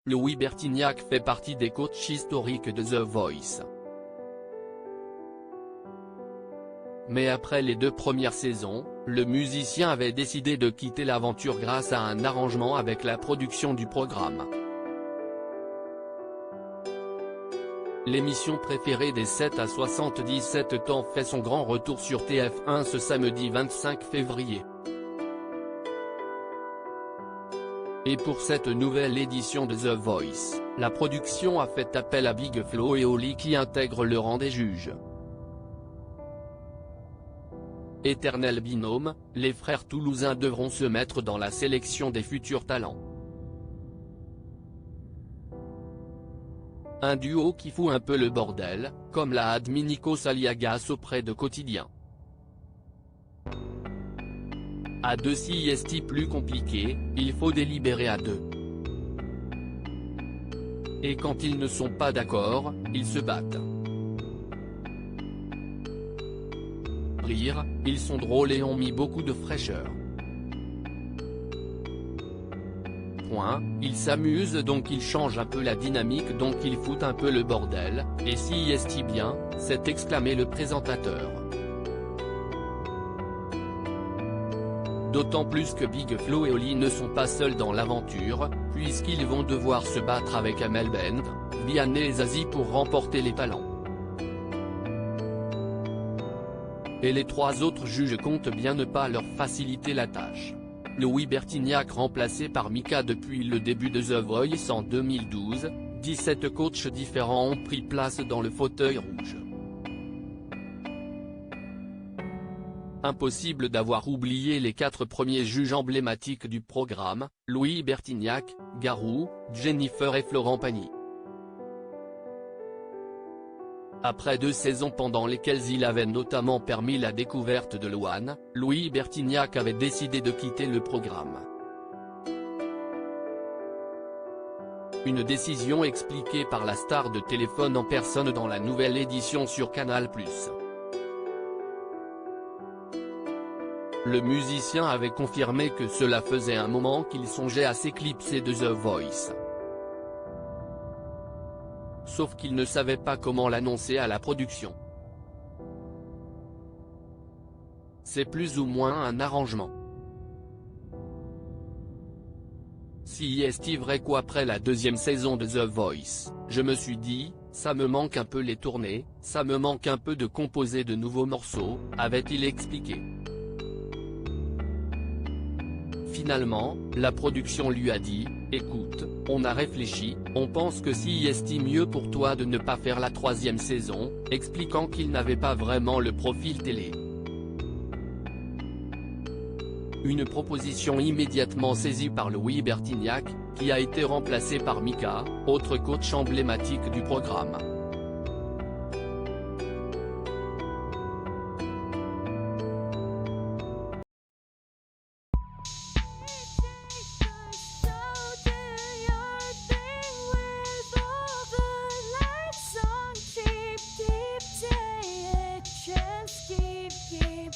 Louis Bertignac fait partie des coachs historiques de The Voice. Mais après les 2 premières saisons, le musicien avait décidé de quitter l'aventure grâce à un arrangement avec la production du programme. L'émission préférée des 7 à 77 ans fait son grand retour sur TF1 ce samedi 25 février. Et pour cette nouvelle édition de The Voice, la production a fait appel à Big Flo et Oli qui intègrent le rang des juges. Éternel binôme, les frères toulousains devront se mettre dans la sélection des futurs talents. Un duo qui fout un peu le bordel, comme l'a admis Nikos Aliagas auprès de Quotidien. À 2 si est plus compliqué, il faut délibérer à 2. Et quand ils ne sont pas d'accord, ils se battent. Rire, ils sont drôles et ont mis beaucoup de fraîcheur. Point, ils s'amusent donc ils changent un peu la dynamique donc ils foutent un peu le bordel, et si est bien, s'est exclamé le présentateur. D'autant plus que Big Flo et Oli ne sont pas seuls dans l'aventure, puisqu'ils vont devoir se battre avec Amel Bent, Vianney et Zazie pour remporter les talents. Et les 3 autres juges comptent bien ne pas leur faciliter la tâche. Louis Bertignac remplacé par Mika depuis le début de The Voice en 2012, 17 coachs différents ont pris place dans le fauteuil rouge. Impossible d'avoir oublié les 4 premiers juges emblématiques du programme, Louis Bertignac, Garou, Jennifer et Florent Pagny. Après 2 saisons pendant lesquelles il avait notamment permis la découverte de Louane, Louis Bertignac avait décidé de quitter le programme. Une décision expliquée par la star de téléphone en personne dans la nouvelle édition sur Canal+. Le musicien avait confirmé que cela faisait un moment qu'il songeait à s'éclipser de The Voice. Sauf qu'il ne savait pas comment l'annoncer à la production. C'est plus ou moins un arrangement. Si est vrai qu'après la 2e saison de The Voice, je me suis dit, ça me manque un peu les tournées, ça me manque un peu de composer de nouveaux morceaux, avait-il expliqué. Finalement, la production lui a dit, écoute, on a réfléchi, on pense que si est mieux pour toi de ne pas faire la 3e saison, expliquant qu'il n'avait pas vraiment le profil télé. Une proposition immédiatement saisie par Louis Bertignac, qui a été remplacé par Mika, autre coach emblématique du programme. Keep